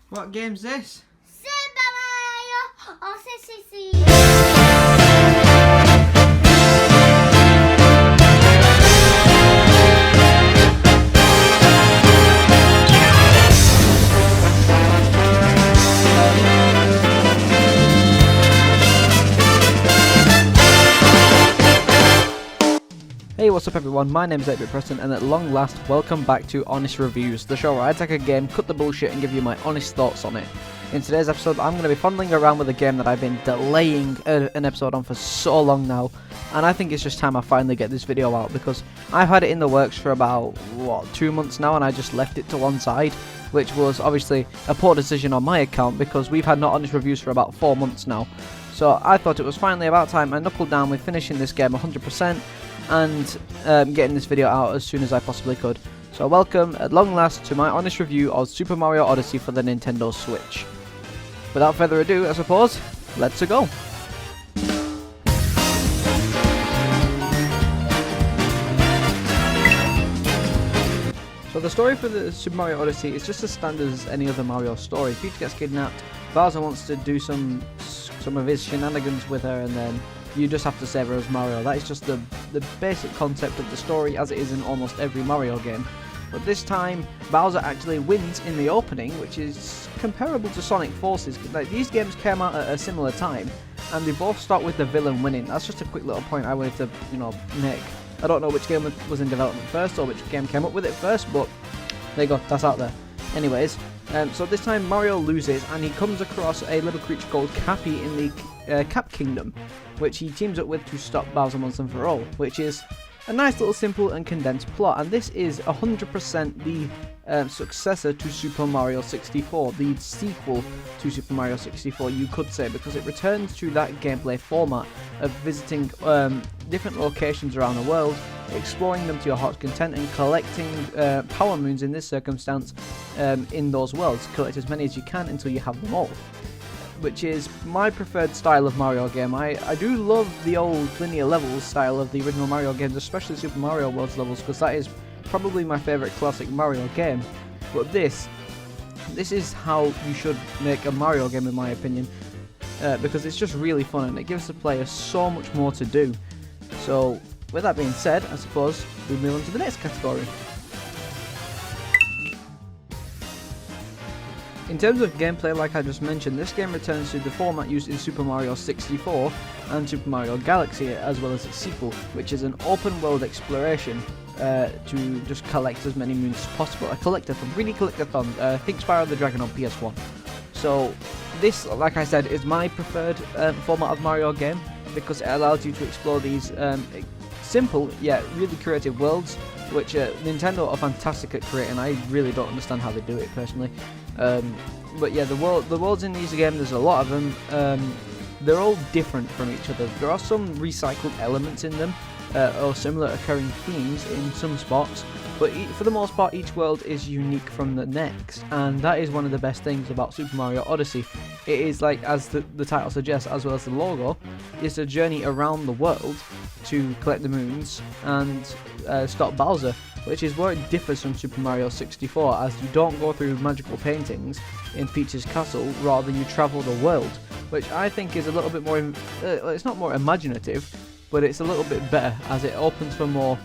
What game's this? Super Mario Odyssey. Hey, what's up everyone, my name's 8-Bit Preston, and at long last, welcome back to Honest Reviews, the show where I take a game, cut the bullshit, and give you my honest thoughts on it. In today's episode, I'm going to be fondling around with a game that I've been delaying an episode on for so long now, and I think it's just time I finally get this video out, because I've had it in the works for about, 2 months now, and I just left it to one side, which was obviously a poor decision on my account, because we've had not honest reviews for about 4 months now. So I thought it was finally about time I knuckled down with finishing this game 100%, and getting this video out as soon as I possibly could. So welcome, at long last, to my honest review of Super Mario Odyssey for the Nintendo Switch. Without further ado, I suppose, let's go! So the story for the Super Mario Odyssey is just as standard as any other Mario story. Peach gets kidnapped, Bowser wants to do some of his shenanigans with her, and then you just have to save her as Mario. That is just the basic concept of the story, as it is in almost every Mario game. But this time, Bowser actually wins in the opening, which is comparable to Sonic Forces. Like, these games came out at a similar time, and they both start with the villain winning. That's just a quick little point I wanted to, make. I don't know which game was in development first, or which game came up with it first, but there you go, that's out there. Anyways, so this time Mario loses, and he comes across a little creature called Cappy in the Cap Kingdom, which he teams up with to stop Bowser once and for all, which is a nice little simple and condensed plot. And this is 100% the successor to Super Mario 64, the sequel to Super Mario 64, you could say, because it returns to that gameplay format of visiting different locations around the world, exploring them to your heart's content, and collecting power moons in this circumstance in those worlds. Collect as many as you can until you have them all, which is my preferred style of Mario game. I do love the old linear levels style of the original Mario games, especially Super Mario World's levels, because that is probably my favourite classic Mario game. But this is how you should make a Mario game, in my opinion, because it's just really fun and it gives the player so much more to do. So with that being said, I suppose we move on to the next category. In terms of gameplay, like I just mentioned, this game returns to the format used in Super Mario 64 and Super Mario Galaxy, as well as its sequel, which is an open world exploration to just collect as many moons as possible. A collectathon, really collectathon. Think Spyro the Dragon on PS1. So this, like I said, is my preferred format of Mario game, because it allows you to explore these simple yet really creative worlds, which Nintendo are fantastic at creating. I really don't understand how they do it personally. But yeah, the worlds in these games, there's a lot of them. They're all different from each other. There are some recycled elements in them, or similar occurring themes in some spots, but for the most part each world is unique from the next, and that is one of the best things about Super Mario Odyssey. It is, like, as the title suggests, as well as the logo, it's a journey around the world to collect the moons and stop Bowser, which is where it differs from Super Mario 64, as you don't go through magical paintings in Peach's castle, rather you travel the world, which I think is a little bit more, it's not more imaginative, but it's a little bit better, as it opens for more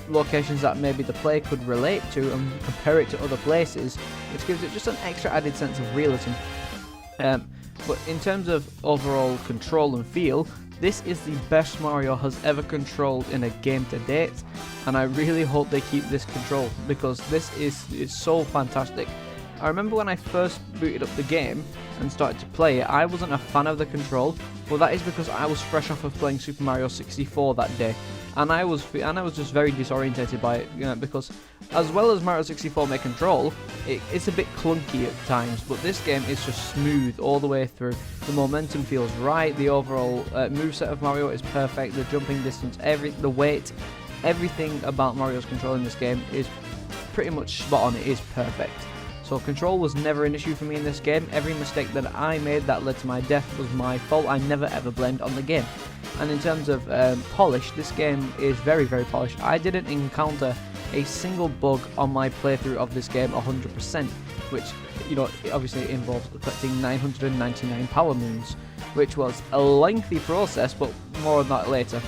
locations that maybe the player could relate to and compare it to other places, which gives it just an extra added sense of realism. But in terms of overall control and feel, this is the best Mario has ever controlled in a game to date, and I really hope they keep this control, because this is so fantastic. I remember when I first booted up the game and started to play it, I wasn't a fan of the control, but that is because I was fresh off of playing Super Mario 64 that day, and I was just very disorientated by it, because as well as Mario 64 may control, it's a bit clunky at times, but this game is just smooth all the way through. The momentum feels right, the overall moveset of Mario is perfect, the jumping distance, the weight, everything about Mario's control in this game is pretty much spot on. It is perfect. So control was never an issue for me in this game. Every mistake that I made that led to my death was my fault. I never ever blamed on the game. And in terms of polish, this game is very, very polished. I didn't encounter a single bug on my playthrough of this game 100%, which, you know, it obviously involves collecting 999 power moons, which was a lengthy process, but more on that later.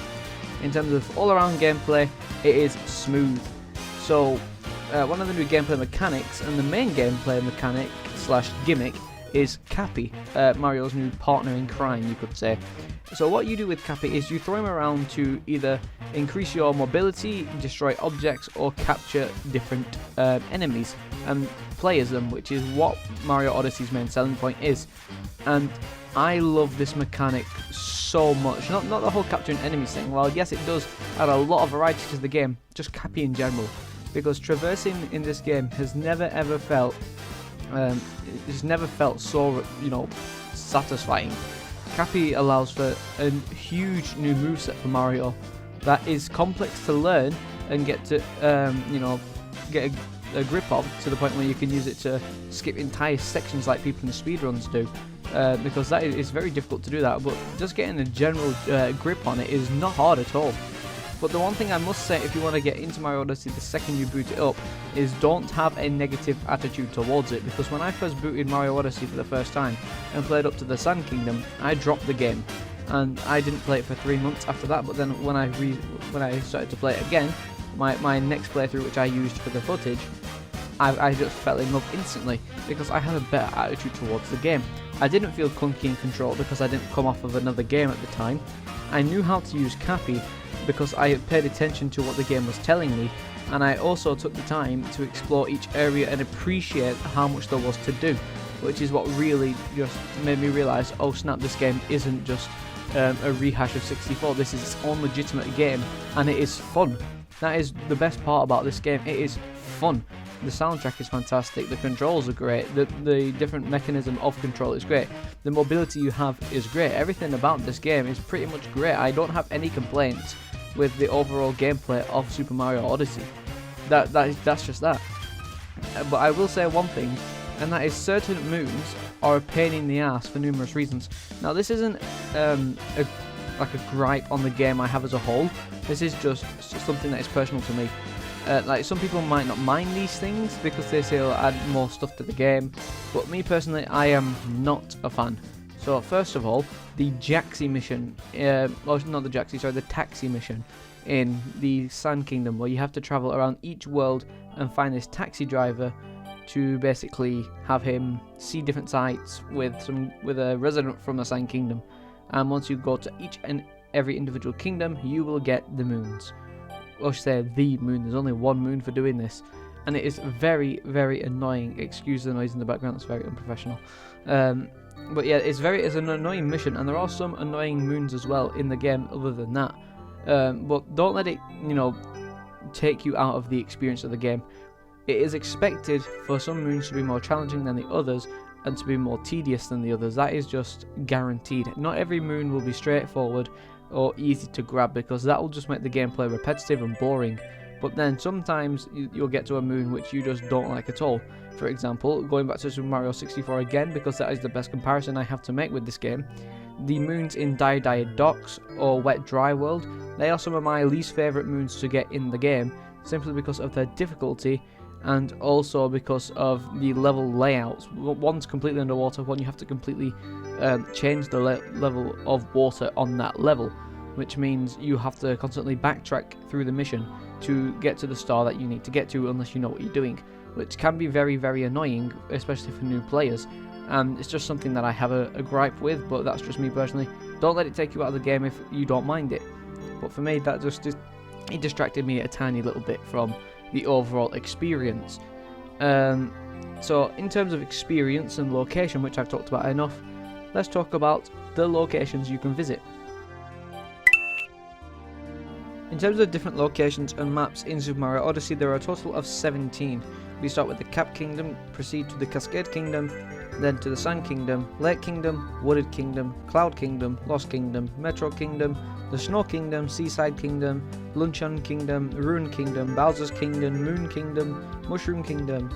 In terms of all-around gameplay, it is smooth. So one of the new gameplay mechanics, and the main gameplay mechanic slash gimmick, is Cappy, Mario's new partner in crime, you could say. So what you do with Cappy is you throw him around to either increase your mobility, destroy objects, or capture different enemies and play as them, which is what Mario Odyssey's main selling point is. And I love this mechanic so much. Not the whole capturing enemies thing. While yes, it does add a lot of variety to the game, just Cappy in general, because traversing in this game has never ever felt so, you know, satisfying. Cappy allows for a huge new moveset for Mario that is complex to learn and get to, you know, get a grip of, to the point where you can use it to skip entire sections like people in speedruns do, because that is very difficult to do that, but just getting a general grip on it is not hard at all. But the one thing I must say, if you want to get into Mario Odyssey the second you boot it up, is don't have a negative attitude towards it, because when I first booted Mario Odyssey for the first time and played up to the Sand Kingdom, I dropped the game, and I didn't play it for 3 months after that. But then when I started to play it again, my next playthrough, which I used for the footage, I just fell in love instantly, because I had a better attitude towards the game. I didn't feel clunky in control because I didn't come off of another game at the time. I knew how to use Cappy because I had paid attention to what the game was telling me, and I also took the time to explore each area and appreciate how much there was to do, which is what really just made me realise, oh snap, this game isn't just a rehash of 64, this is its own legitimate game, and it is fun. That is the best part about this game, it is fun. The soundtrack is fantastic, the controls are great, the different mechanism of control is great, the mobility you have is great, everything about this game is pretty much great. I don't have any complaints with the overall gameplay of Super Mario Odyssey. That's just that. But I will say one thing, and that is certain moons are a pain in the ass for numerous reasons. Now this isn't like a gripe on the game I have as a whole, this is just something that is personal to me. Like some people might not mind these things because they say it'll add more stuff to the game, but me personally, I am not a fan. So first of all, the Jaxi mission, not the Jaxi, sorry, the taxi mission in the Sand Kingdom, where you have to travel around each world and find this taxi driver to basically have him see different sites with a resident from the Sand Kingdom. And once you go to each and every individual kingdom, you will get the moons. Or should I say the moon, there's only one moon for doing this. And it is very, very annoying. Excuse the noise in the background, it's very unprofessional. But yeah, it's an annoying mission, and there are some annoying moons as well in the game other than that. But don't let it, you know, take you out of the experience of the game. It is expected for some moons to be more challenging than the others, and to be more tedious than the others. That is just guaranteed. Not every moon will be straightforward or easy to grab, because that will just make the gameplay repetitive and boring. But then sometimes you'll get to a moon which you just don't like at all. For example, going back to Super Mario 64 again, because that is the best comparison I have to make with this game, the moons in Dire Dire Docks or Wet Dry World, they are some of my least favourite moons to get in the game, simply because of their difficulty and also because of the level layouts. One's completely underwater, one you have to completely change the level of water on that level, which means you have to constantly backtrack through the mission to get to the star that you need to get to, unless you know what you're doing, which can be very, very annoying, especially for new players. And it's just something that I have a gripe with, but that's just me personally. Don't let it take you out of the game if you don't mind it. But for me, that just it distracted me a tiny little bit from the overall experience. So in terms of experience and location, which I've talked about enough, let's talk about the locations you can visit. In terms of different locations and maps in Super Mario Odyssey, there are a total of 17. We start with the Cap Kingdom, proceed to the Cascade Kingdom, then to the Sand Kingdom, Lake Kingdom, Wooded Kingdom, Cloud Kingdom, Lost Kingdom, Metro Kingdom, the Snow Kingdom, Seaside Kingdom, Luncheon Kingdom, Ruin Kingdom, Bowser's Kingdom, Moon Kingdom, Mushroom Kingdom,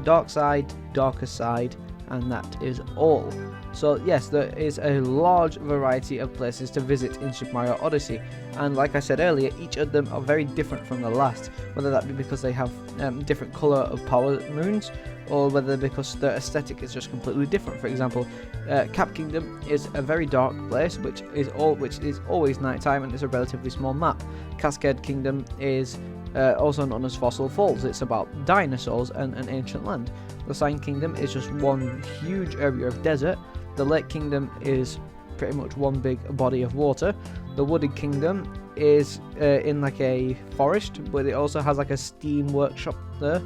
Dark Side, Darker Side, and that is all. So yes, there is a large variety of places to visit in Super Mario Odyssey, and like I said earlier, each of them are very different from the last, whether that be because they have different colour of power moons, or whether because their aesthetic is just completely different. For example, Cap Kingdom is a very dark place, which is always nighttime, and it's a relatively small map. Cascade Kingdom is also known as Fossil Falls. It's about dinosaurs and an ancient land. The Sign Kingdom is just one huge area of desert. The Lake Kingdom is pretty much one big body of water. The Wooded Kingdom is in like a forest, but it also has like a steam workshop there.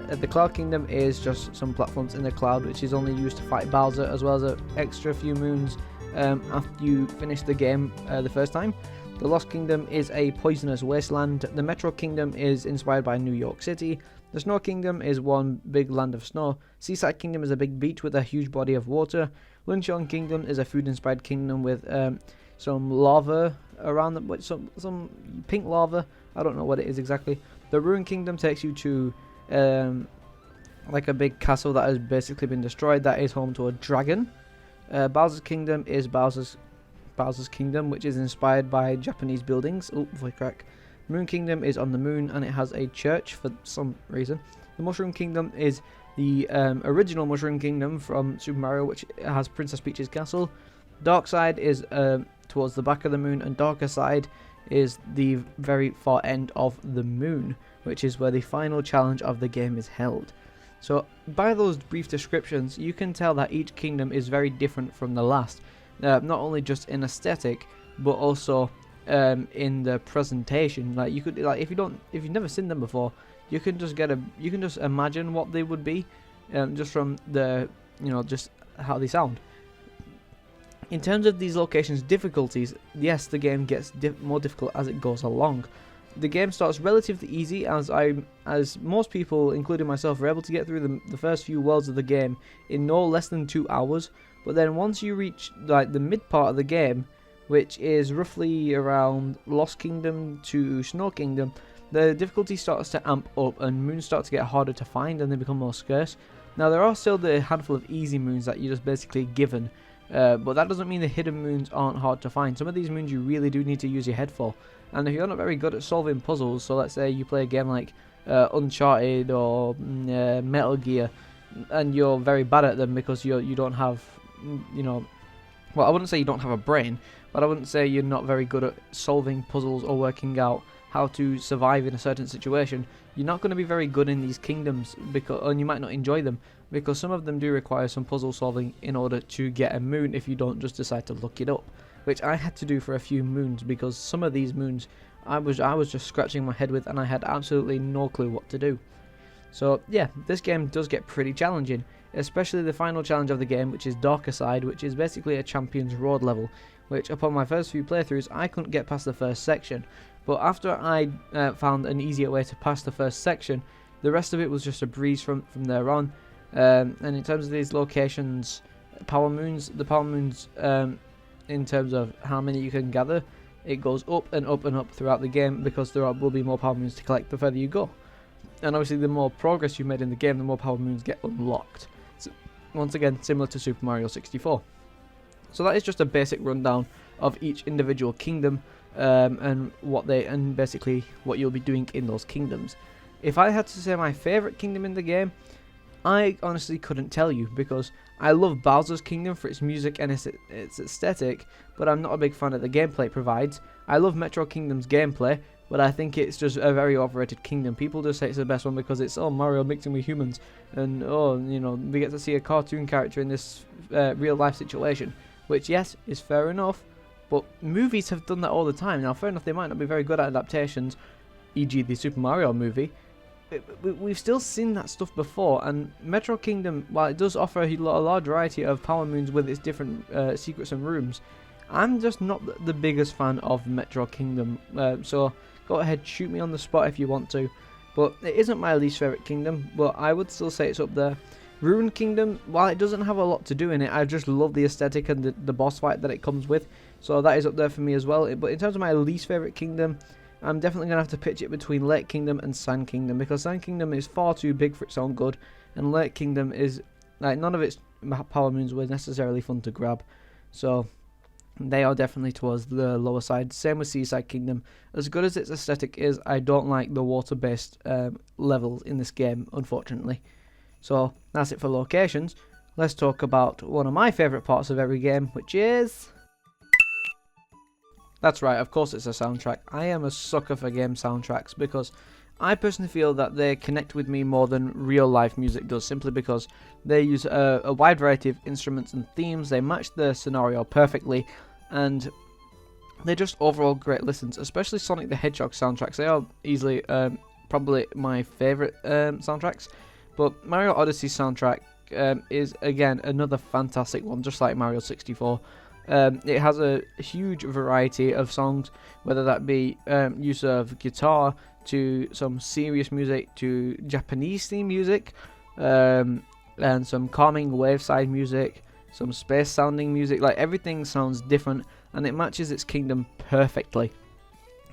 The Cloud Kingdom is just some platforms in the cloud, which is only used to fight Bowser, as well as an extra few moons after you finish the game the first time. The Lost Kingdom is a poisonous wasteland. The Metro Kingdom is inspired by New York City. The Snow Kingdom is one big land of snow. Seaside Kingdom is a big beach with a huge body of water. Luncheon Kingdom is a food-inspired kingdom with some lava around them, some pink lava. I don't know what it is exactly. The Ruin Kingdom takes you to like a big castle that has basically been destroyed, that is home to a dragon. Bowser's Kingdom is Bowser's Kingdom, which is inspired by Japanese buildings. Oh, voice crack. Moon Kingdom is on the moon, and it has a church for some reason. The Mushroom Kingdom is the original Mushroom Kingdom from Super Mario, which has Princess Peach's castle. Dark Side is towards the back of the moon, and Darker Side is the very far end of the moon, which is where the final challenge of the game is held. So by those brief descriptions, you can tell that each kingdom is very different from the last, not only just in aesthetic, but also in the presentation. Like you could, like if you've never seen them before, you can just imagine what they would be, just from the just how they sound. In terms of these locations' difficulties, yes, the game gets more difficult as it goes along. The game starts relatively easy, as most people, including myself, are able to get through the first few worlds of the game in no less than 2 hours. But then once you reach like the mid part of the game, which is roughly around Lost Kingdom to Snow Kingdom, the difficulty starts to amp up and moons start to get harder to find and they become more scarce. Now there are still the handful of easy moons that you're just basically given, but that doesn't mean the hidden moons aren't hard to find. Some of these moons you really do need to use your head for, and if you're not very good at solving puzzles, so let's say you play a game like Uncharted or Metal Gear, and you're very bad at them because you don't have, well, I wouldn't say you don't have a brain, but I wouldn't say you're not very good at solving puzzles or working out how to survive in a certain situation. You're not going to be very good in these kingdoms, and you might not enjoy them, because some of them do require some puzzle solving in order to get a moon if you don't just decide to look it up, which I had to do for a few moons, because some of these moons I was just scratching my head with and I had absolutely no clue what to do. So yeah, this game does get pretty challenging, especially the final challenge of the game, which is Darker Side, which is basically a Champions Road level, which upon my first few playthroughs I couldn't get past the first section, but after I found an easier way to pass the first section, the rest of it was just a breeze from there on. And in terms of these locations, the power moons, in terms of how many you can gather, it goes up and up and up throughout the game, because there will be more power moons to collect the further you go. And obviously the more progress you made in the game, the more power moons get unlocked. So, once again, similar to Super Mario 64. So that is just a basic rundown of each individual kingdom, and basically what you'll be doing in those kingdoms. If I had to say my favourite kingdom in the game, I honestly couldn't tell you, because I love Bowser's Kingdom for its music and its aesthetic, but I'm not a big fan of the gameplay it provides. I love Metro Kingdom's gameplay, but I think it's just a very overrated kingdom. People just say it's the best one because it's Mario mixing with humans, and we get to see a cartoon character in this real life situation, which yes is fair enough, but movies have done that all the time. Now fair enough, they might not be very good at adaptations, e.g. the Super Mario movie. We've still seen that stuff before, and Metro Kingdom, while it does offer a large variety of power moons with its different secrets and rooms, I'm just not the biggest fan of Metro Kingdom, so go ahead, shoot me on the spot if you want to, but it isn't my least favourite kingdom, but I would still say it's up there. Ruin Kingdom, while it doesn't have a lot to do in it, I just love the aesthetic and the boss fight that it comes with, so that is up there for me as well. But in terms of my least favourite kingdom, I'm definitely going to have to pitch it between Lake Kingdom and Sand Kingdom, because Sand Kingdom is far too big for its own good, and Lake Kingdom is, like, none of its Power Moons were necessarily fun to grab. So they are definitely towards the lower side. Same with Seaside Kingdom. As good as its aesthetic is, I don't like the water-based levels in this game, unfortunately. So that's it for locations. Let's talk about one of my favourite parts of every game, which is... That's right, of course it's a soundtrack. I am a sucker for game soundtracks because I personally feel that they connect with me more than real life music does, simply because they use a wide variety of instruments and themes, they match the scenario perfectly, and they're just overall great listens, especially Sonic the Hedgehog soundtracks. They are easily probably my favourite soundtracks, but Mario Odyssey soundtrack is again another fantastic one, just like Mario 64. It has a huge variety of songs, whether that be use of guitar to some serious music to Japanese theme music, and some calming waveside music, some space sounding music. Like, everything sounds different and it matches its kingdom perfectly.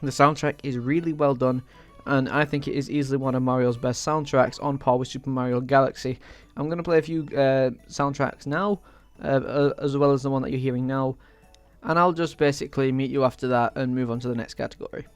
The soundtrack is really well done, and I think it is easily one of Mario's best soundtracks, on par with Super Mario Galaxy. I'm going to play a few soundtracks now, as well as the one that you're hearing now, and I'll just basically meet you after that and move on to the next category.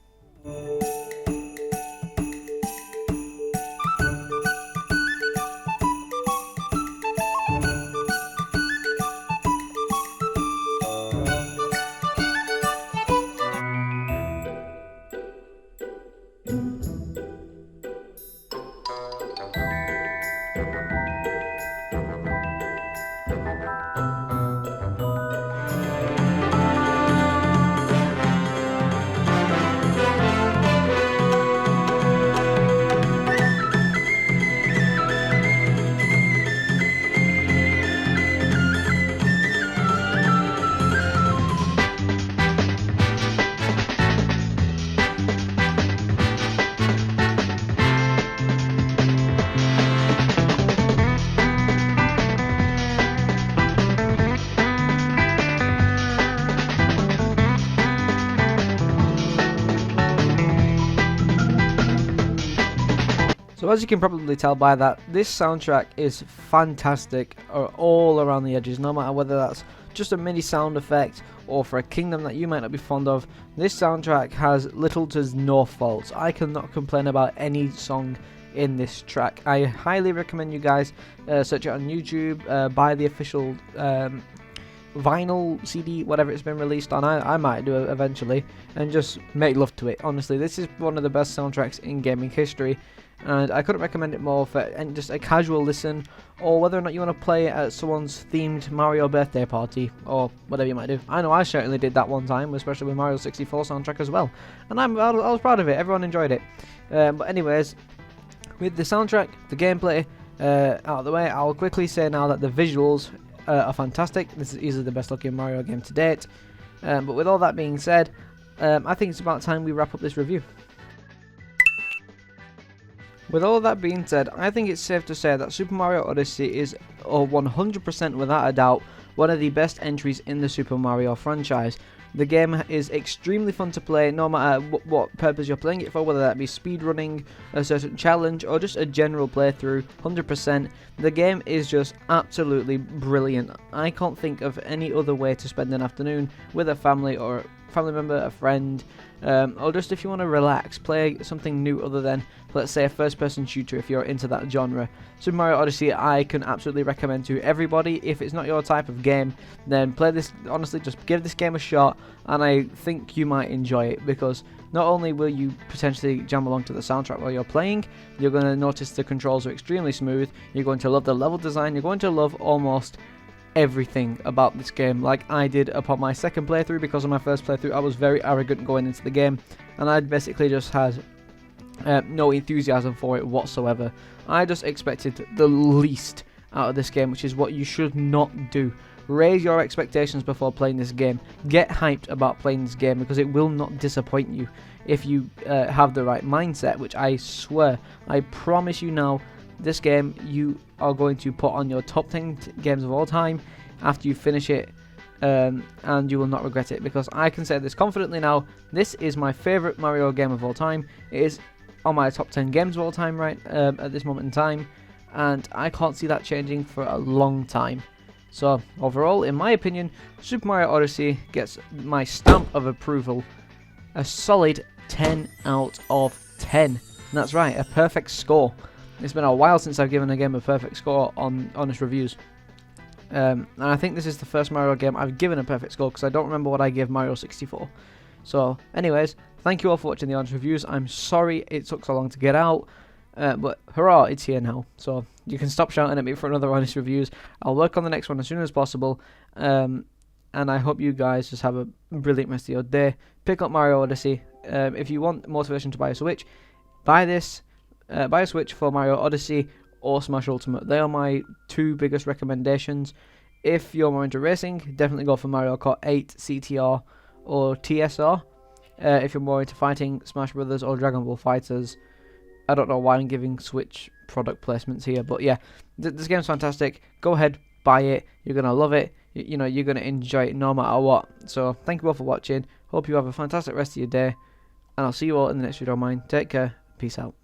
So as you can probably tell by that, this soundtrack is fantastic all around the edges, no matter whether that's just a MIDI sound effect or for a kingdom that you might not be fond of. This soundtrack has little to no faults. I cannot complain about any song in this track. I highly recommend you guys search it on YouTube, buy the official vinyl CD, whatever it's been released on. I might do it eventually, and just make love to it. Honestly, this is one of the best soundtracks in gaming history, and I couldn't recommend it more for just a casual listen, or whether or not you want to play it at someone's themed Mario birthday party, or whatever you might do. I know I certainly did that one time, especially with Mario 64 soundtrack as well, and I was proud of it. Everyone enjoyed it. But anyways, with the soundtrack, the gameplay out of the way, I'll quickly say now that the visuals are fantastic. This is easily the best looking Mario game to date. But with all that being said, I think it's about time we wrap up this review. With all that being said, I think it's safe to say that Super Mario Odyssey is 100% without a doubt one of the best entries in the Super Mario franchise. The game is extremely fun to play, no matter what purpose you're playing it for, whether that be speedrunning, a certain challenge, or just a general playthrough. 100%. The game is just absolutely brilliant. I can't think of any other way to spend an afternoon with a family or family member, a friend, or just if you want to relax, play something new other than, let's say, a first-person shooter if you're into that genre. Super Mario Odyssey I can absolutely recommend to everybody. If it's not your type of game, then play this. Honestly, just give this game a shot, and I think you might enjoy it, because not only will you potentially jam along to the soundtrack while you're playing, you're going to notice the controls are extremely smooth, you're going to love the level design, you're going to love almost everything about this game, like I did upon my second playthrough. Because of my first playthrough, I was very arrogant going into the game, and I'd basically just had no enthusiasm for it whatsoever. I just expected the least out of this game, which is what you should not do. Raise your expectations before playing this game. Get hyped about playing this game, because it will not disappoint you if you have the right mindset, which I swear, I promise you now, this game you are going to put on your top 10 games of all time after you finish it, and you will not regret it, because I can say this confidently now. This is my favourite Mario game of all time. It is on my top 10 games of all time at this moment in time, and I can't see that changing for a long time. So overall, in my opinion, Super Mario Odyssey gets my stamp of approval, a solid 10 out of 10. And that's right, a perfect score. It's been a while since I've given a game a perfect score on honest reviews. And I think this is the first Mario game I've given a perfect score, because I don't remember what I gave Mario 64. So anyways, thank you all for watching the honest reviews. I'm sorry it took so long to get out. But hurrah, it's here now. So you can stop shouting at me for another honest reviews. I'll work on the next one as soon as possible. And I hope you guys just have a brilliant rest of your day. Pick up Mario Odyssey. If you want motivation to buy a Switch, buy this. Buy a Switch for Mario Odyssey or Smash Ultimate. They are my two biggest recommendations. If you're more into racing, definitely go for Mario Kart 8 CTR or TSR. If you're more into fighting, Smash Brothers or Dragon Ball Fighters. I don't know why I'm giving Switch product placements here, but yeah, this game's fantastic. Go ahead, buy it. You're gonna love it. You know, you're gonna enjoy it no matter what. So thank you all for watching. Hope you have a fantastic rest of your day, and I'll see you all in the next video of mine. Take care. Peace out.